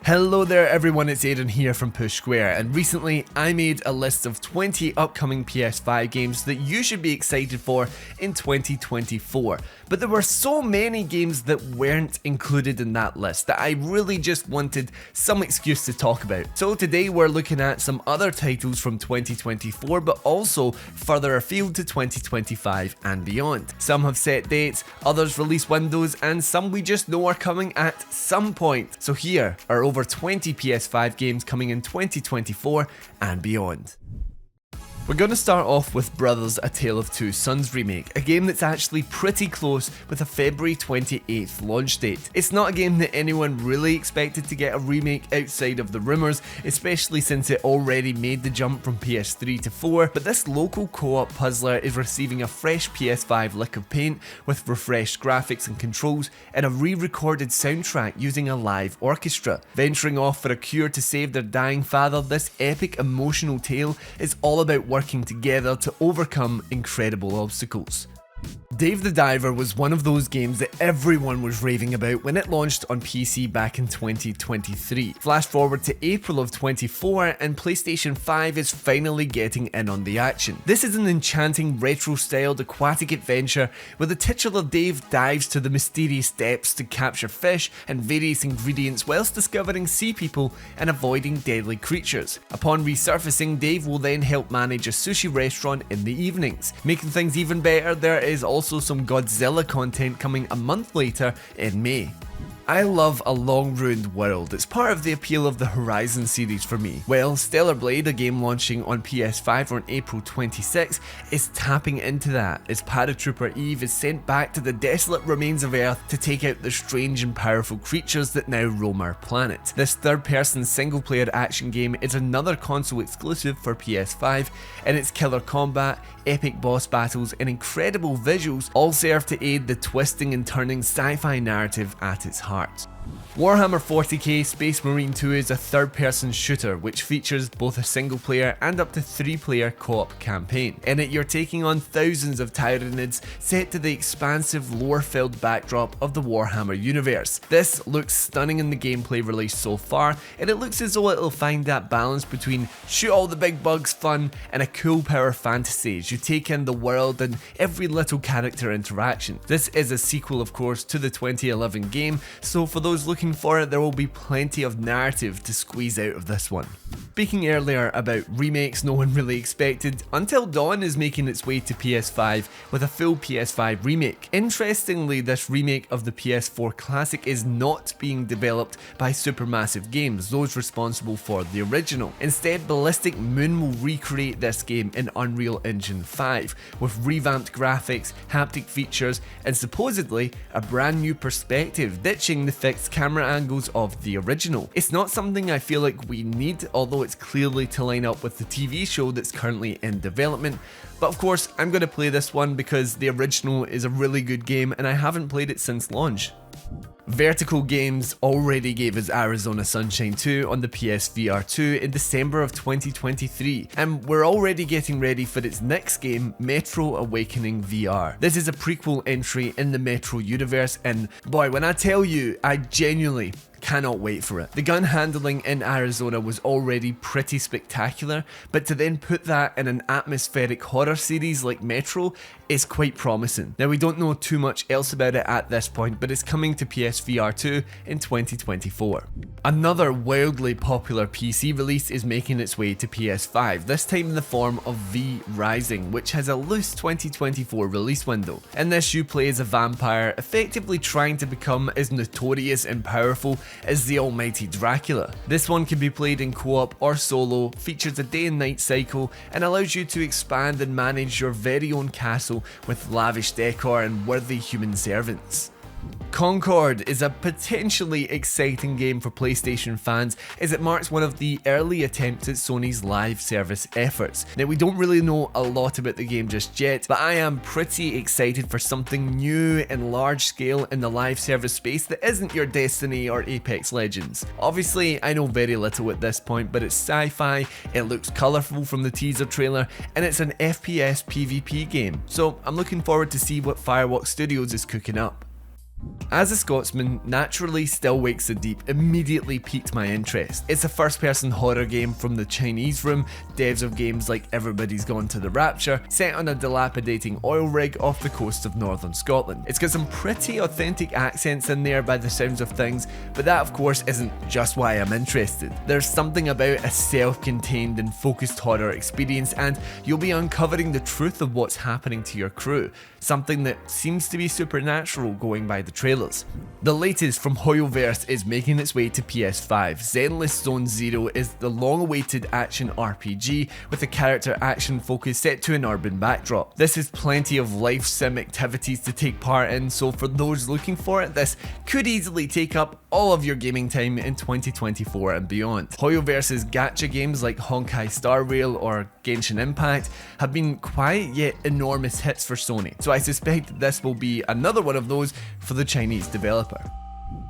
Hello there everyone, it's Aidan here from Push Square, and recently I made a list of 20 upcoming PS5 games that you should be excited for in 2024. But there were so many games that weren't included in that list that I really just wanted some excuse to talk about. So today we're looking at some other titles from 2024, but also further afield to 2025 and beyond. Some have set dates, others release windows, and some we just know are coming at some point. So here are over 20 PS5 games coming in 2024 and beyond. We're going to start off with Brothers: A Tale of Two Sons remake, a game that's actually pretty close with a February 28th launch date. It's not a game that anyone really expected to get a remake outside of the rumours, especially since it already made the jump from PS3 to 4, but this local co-op puzzler is receiving a fresh PS5 lick of paint with refreshed graphics and controls and a re-recorded soundtrack using a live orchestra. Venturing off for a cure to save their dying father, this epic emotional tale is all about working together to overcome incredible obstacles. Dave the Diver was one of those games that everyone was raving about when it launched on PC back in 2023. Flash forward to April of 24 and PlayStation 5 is finally getting in on the action. This is an enchanting retro-styled aquatic adventure where the titular Dave dives to the mysterious depths to capture fish and various ingredients whilst discovering sea people and avoiding deadly creatures. Upon resurfacing, Dave will then help manage a sushi restaurant in the evenings. Making things even better, there is also some Godzilla content coming a month later in May. I love a long-ruined world. It's part of the appeal of the Horizon series for me. Well, Stellar Blade, a game launching on PS5 on April 26, is tapping into that, as Paratrooper Eve is sent back to the desolate remains of Earth to take out the strange and powerful creatures that now roam our planet. This third-person single-player action game is another console exclusive for PS5, and its killer combat, epic boss battles, and incredible visuals all serve to aid the twisting and turning sci-fi narrative at its heart. Warhammer 40k Space Marine 2 is a third-person shooter which features both a single-player and up to 3-player co-op campaign. In it, you're taking on thousands of Tyranids set to the expansive lore-filled backdrop of the Warhammer universe. This looks stunning in the gameplay released so far, and it looks as though it'll find that balance between shoot all the big bugs fun and a cool power fantasy as you take in the world and every little character interaction. This is a sequel, of course, to the 2011 game, so for those looking for it, there will be plenty of narrative to squeeze out of this one. Speaking earlier about remakes no one really expected, Until Dawn is making its way to PS5 with a full PS5 remake. Interestingly, this remake of the PS4 classic is not being developed by Supermassive Games, those responsible for the original. Instead, Ballistic Moon will recreate this game in Unreal Engine 5, with revamped graphics, haptic features, and supposedly a brand new perspective, ditching the fixed camera angles of the original. It's not something I feel like we need, although it's clearly to line up with the TV show that's currently in development. But of course, I'm going to play this one because the original is a really good game and I haven't played it since launch. Vertical Games already gave us Arizona Sunshine 2 on the PSVR 2 in December of 2023, and we're already getting ready for its next game, Metro Awakening VR. This is a prequel entry in the Metro universe, and boy, when I tell you, I genuinely cannot wait for it. The gun handling in Arizona was already pretty spectacular, but to then put that in an atmospheric horror series like Metro is quite promising. Now, we don't know too much else about it at this point, but it's coming to PSVR 2 in 2024. Another wildly popular PC release is making its way to PS5, this time in the form of V Rising, which has a loose 2024 release window. In this, you play as a vampire, effectively trying to become as notorious and powerful as the almighty Dracula. This one can be played in co-op or solo, features a day and night cycle, and allows you to expand and manage your very own castle with lavish decor and worthy human servants. Concord is a potentially exciting game for PlayStation fans as it marks one of the early attempts at Sony's live service efforts. Now, we don't really know a lot about the game just yet, but I am pretty excited for something new and large scale in the live service space that isn't your Destiny or Apex Legends. Obviously, I know very little at this point, but it's sci-fi, it looks colourful from the teaser trailer, and it's an FPS PvP game, so I'm looking forward to see what Fireworks Studios is cooking up. As a Scotsman, naturally Still Wakes the Deep immediately piqued my interest. It's a first-person horror game from the Chinese Room, devs of games like Everybody's Gone to the Rapture, set on a dilapidating oil rig off the coast of northern Scotland. It's got some pretty authentic accents in there by the sounds of things, but that of course isn't just why I'm interested. There's something about a self-contained and focused horror experience, and you'll be uncovering the truth of what's happening to your crew, something that seems to be supernatural going by the trailers. The latest from Hoyoverse is making its way to PS5. Zenless Zone Zero is the long-awaited action RPG with a character action focus set to an urban backdrop. This has plenty of life sim activities to take part in, so for those looking for it, this could easily take up all of your gaming time in 2024 and beyond. Hoyoverse's gacha games like Honkai Star Rail or Genshin Impact have been quiet yet enormous hits for Sony, so I suspect that this will be another one of those for the Chinese developer.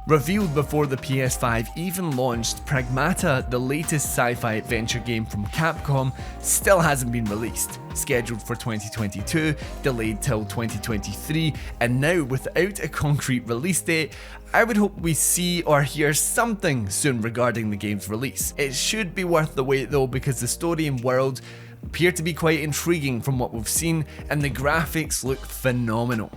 Revealed before the PS5 even launched, Pragmata, the latest sci-fi adventure game from Capcom, still hasn't been released. Scheduled for 2022, delayed till 2023, and now without a concrete release date, I would hope we see or hear something soon regarding the game's release. It should be worth the wait though, because the story and world appear to be quite intriguing from what we've seen, and the graphics look phenomenal.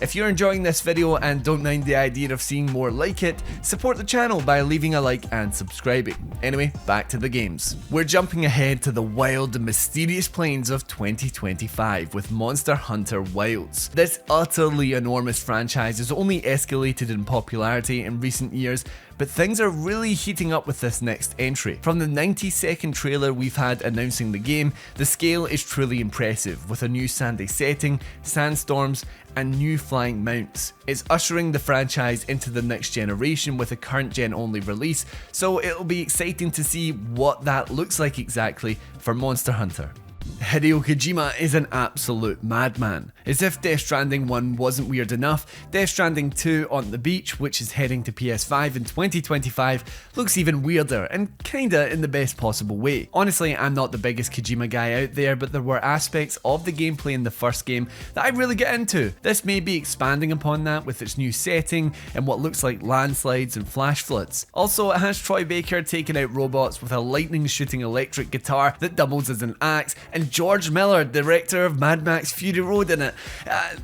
If you're enjoying this video and don't mind the idea of seeing more like it, support the channel by leaving a like and subscribing. Anyway, back to the games. We're jumping ahead to the wild and mysterious plains of 2025 with Monster Hunter Wilds. This utterly enormous franchise has only escalated in popularity in recent years, but things are really heating up with this next entry. From the 90-second trailer we've had announcing the game, the scale is truly impressive, with a new sandy setting, sandstorms, and new flying mounts. It's ushering the franchise into the next generation with a current gen only release, so it'll be exciting to see what that looks like exactly for Monster Hunter. Hideo Kojima is an absolute madman. As if Death Stranding 1 wasn't weird enough, Death Stranding 2 on the Beach, which is heading to PS5 in 2025, looks even weirder, and kinda in the best possible way. Honestly, I'm not the biggest Kojima guy out there, but there were aspects of the gameplay in the first game that I really get into. This may be expanding upon that with its new setting and what looks like landslides and flash floods. Also, it has Troy Baker taking out robots with a lightning shooting electric guitar that doubles as an axe, and George Miller, director of Mad Max Fury Road, in it.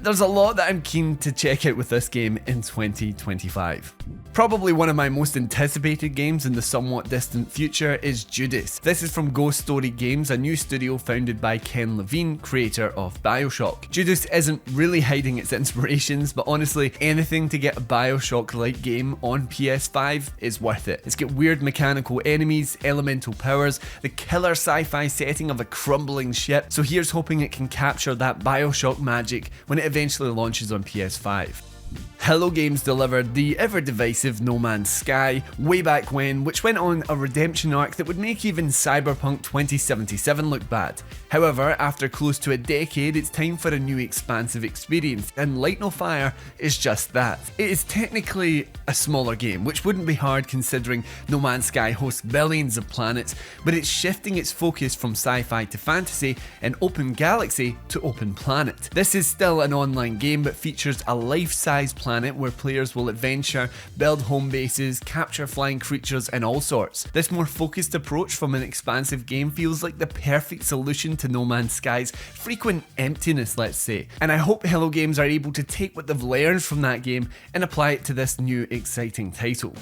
There's a lot that I'm keen to check out with this game in 2025. Probably one of my most anticipated games in the somewhat distant future is Judas. This is from Ghost Story Games, a new studio founded by Ken Levine, creator of BioShock. Judas isn't really hiding its inspirations, but honestly, anything to get a BioShock-like game on PS5 is worth it. It's got weird mechanical enemies, elemental powers, the killer sci-fi setting of a crumbling ship, so here's hoping it can capture that BioShock magic when it eventually launches on PS5. Hello Games delivered the ever-divisive No Man's Sky way back when, which went on a redemption arc that would make even Cyberpunk 2077 look bad. However, after close to a decade, it's time for a new expansive experience, and Light No Fire is just that. It is technically a smaller game, which wouldn't be hard considering No Man's Sky hosts billions of planets, but it's shifting its focus from sci-fi to fantasy and open galaxy to open planet. This is still an online game, but features a life-size planet where players will adventure, build home bases, capture flying creatures, and all sorts. This more focused approach from an expansive game feels like the perfect solution to No Man's Sky's frequent emptiness, let's say. And I hope Hello Games are able to take what they've learned from that game and apply it to this new exciting title.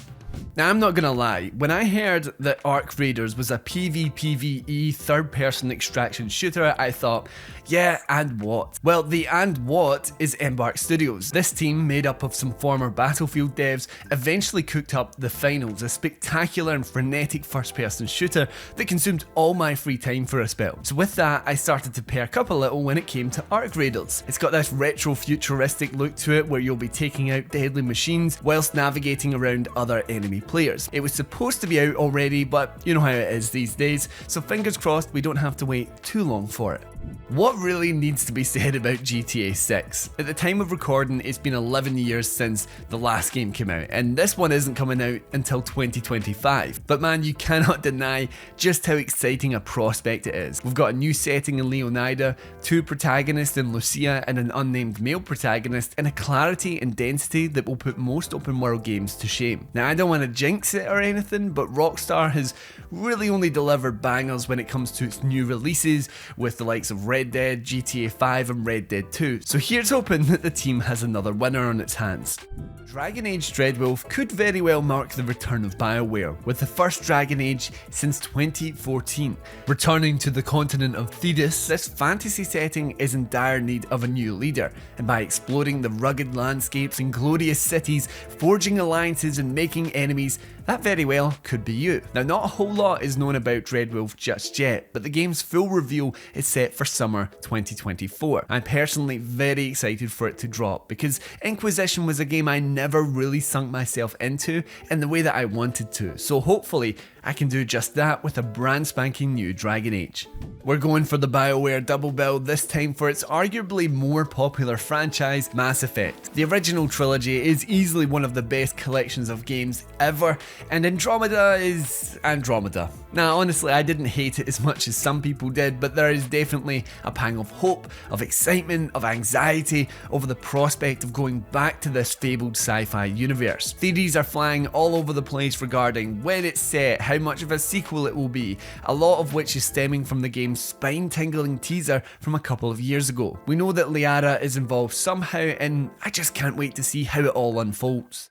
Now, I'm not gonna lie, when I heard that Arc Raiders was a PvPvE third-person extraction shooter, I thought, yeah, and what? Well, the and what is Embark Studios. This team, made up of some former Battlefield devs, eventually cooked up The Finals, a spectacular and frenetic first-person shooter that consumed all my free time for a spell. So with that, I started to perk up a little when it came to Arc Raiders. It's got this retro-futuristic look to it where you'll be taking out deadly machines whilst navigating around other enemy players. It was supposed to be out already, but you know how it is these days, so fingers crossed we don't have to wait too long for it. What really needs to be said about GTA 6? At the time of recording, it's been 11 years since the last game came out, and this one isn't coming out until 2025. But man, you cannot deny just how exciting a prospect it is. We've got a new setting in Leonida, 2 protagonists in Lucia and an unnamed male protagonist, and a clarity and density that will put most open world games to shame. Now, I don't want to jinx it or anything, but Rockstar has really only delivered bangers when it comes to its new releases, with the likes of Red Dead, GTA 5 and Red Dead 2, so here's hoping that the team has another winner on its hands. Dragon Age Dreadwolf could very well mark the return of BioWare, with the first Dragon Age since 2014. Returning to the continent of Thedas, this fantasy setting is in dire need of a new leader, and by exploring the rugged landscapes and glorious cities, forging alliances and making enemies, that very well could be you. Now, not a whole lot is known about Dreadwolf just yet, but the game's full reveal is set for summer 2024. I'm personally very excited for it to drop, because Inquisition was a game I never really sunk myself into in the way that I wanted to, so hopefully I can do just that with a brand spanking new Dragon Age. We're going for the BioWare double bill, this time for its arguably more popular franchise, Mass Effect. The original trilogy is easily one of the best collections of games ever, and Andromeda is Andromeda. Now, honestly, I didn't hate it as much as some people did, but there is definitely a pang of hope, of excitement, of anxiety over the prospect of going back to this fabled sci-fi universe. Theories are flying all over the place regarding when it's set, how much of a sequel it will be, a lot of which is stemming from the game's spine-tingling teaser from a couple of years ago. We know that Liara is involved somehow, and I just can't wait to see how it all unfolds.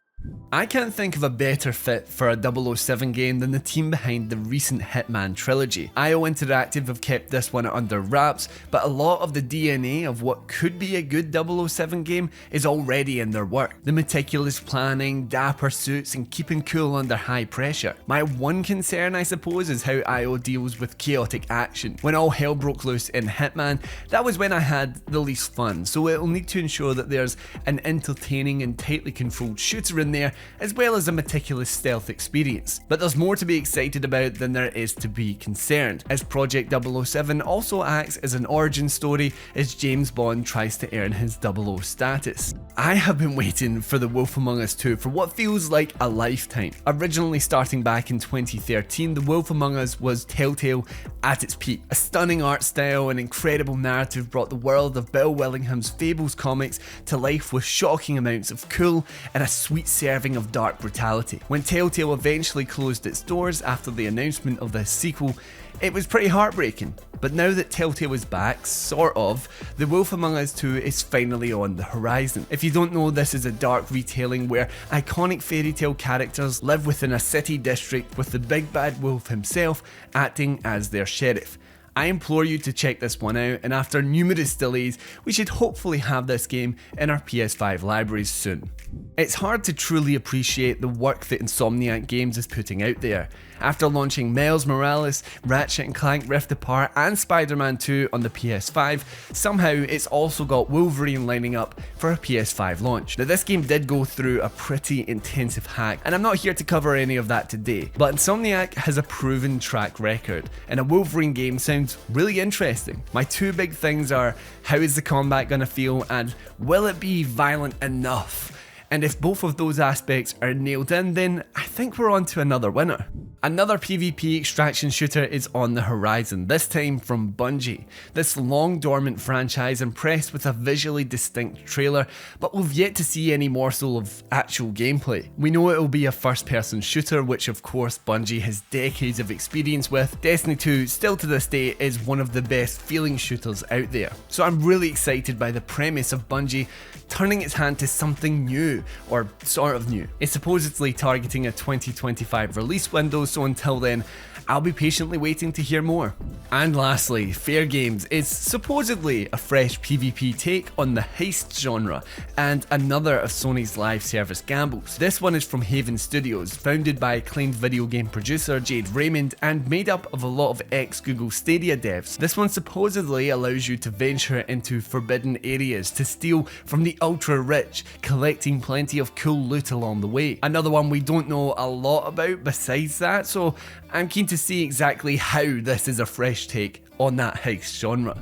I can't think of a better fit for a 007 game than the team behind the recent Hitman trilogy. IO Interactive have kept this one under wraps, but a lot of the DNA of what could be a good 007 game is already in their work. The meticulous planning, dapper suits, and keeping cool under high pressure. My one concern, I suppose, is how IO deals with chaotic action. When all hell broke loose in Hitman, that was when I had the least fun, so it'll need to ensure that there's an entertaining and tightly controlled shooter in there, as well as a meticulous stealth experience. But there's more to be excited about than there is to be concerned, as Project 007 also acts as an origin story as James Bond tries to earn his 00 status. I have been waiting for The Wolf Among Us 2 for what feels like a lifetime. Originally starting back in 2013, The Wolf Among Us was Telltale at its peak. A stunning art style and incredible narrative brought the world of Bill Willingham's Fables comics to life with shocking amounts of cool and a sweet serving of dark brutality. When Telltale eventually closed its doors after the announcement of this sequel, it was pretty heartbreaking. But now that Telltale is back, sort of, The Wolf Among Us 2 is finally on the horizon. If you don't know, this is a dark retelling where iconic fairy tale characters live within a city district with the big bad wolf himself acting as their sheriff. I implore you to check this one out, and after numerous delays, we should hopefully have this game in our PS5 libraries soon. It's hard to truly appreciate the work that Insomniac Games is putting out there. After launching Miles Morales, Ratchet & Clank Rift Apart and Spider-Man 2 on the PS5, somehow it's also got Wolverine lining up for a PS5 launch. Now, this game did go through a pretty intensive hack, and I'm not here to cover any of that today, but Insomniac has a proven track record, and a Wolverine game sounds really interesting. My two big things are, how is the combat gonna feel, and will it be violent enough? And if both of those aspects are nailed in, then I think we're on to another winner. Another PvP extraction shooter is on the horizon, this time from Bungie. This long dormant franchise impressed with a visually distinct trailer, but we've yet to see any morsel of actual gameplay. We know it'll be a first person shooter, which of course Bungie has decades of experience with. Destiny 2 still to this day is one of the best feeling shooters out there. So I'm really excited by the premise of Bungie turning its hand to something new, or sort of new. It's supposedly targeting a 2025 release window, so until then, I'll be patiently waiting to hear more. And lastly, Fairgame is supposedly a fresh PvP take on the heist genre, and another of Sony's live service gambles. This one is from Haven Studios, founded by acclaimed video game producer Jade Raymond, and made up of a lot of ex-Google Stadia devs. This one supposedly allows you to venture into forbidden areas to steal from the ultra rich, collecting plenty of cool loot along the way. Another one we don't know a lot about besides that, so I'm keen to see exactly how this is a fresh take on that heist genre.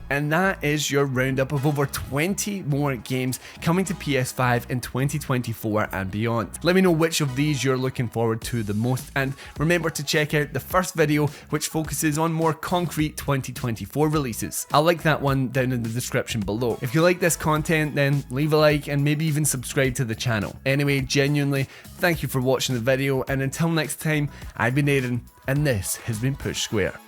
And that is your roundup of over 20 more games coming to PS5 in 2024 and beyond. Let me know which of these you're looking forward to the most, and remember to check out the first video which focuses on more concrete 2024 releases. I'll link that one down in the description below. If you like this content, then leave a like and maybe even subscribe to the channel. Anyway, genuinely, thank you for watching the video, and until next time, I've been Aaron, and this has been Push Square.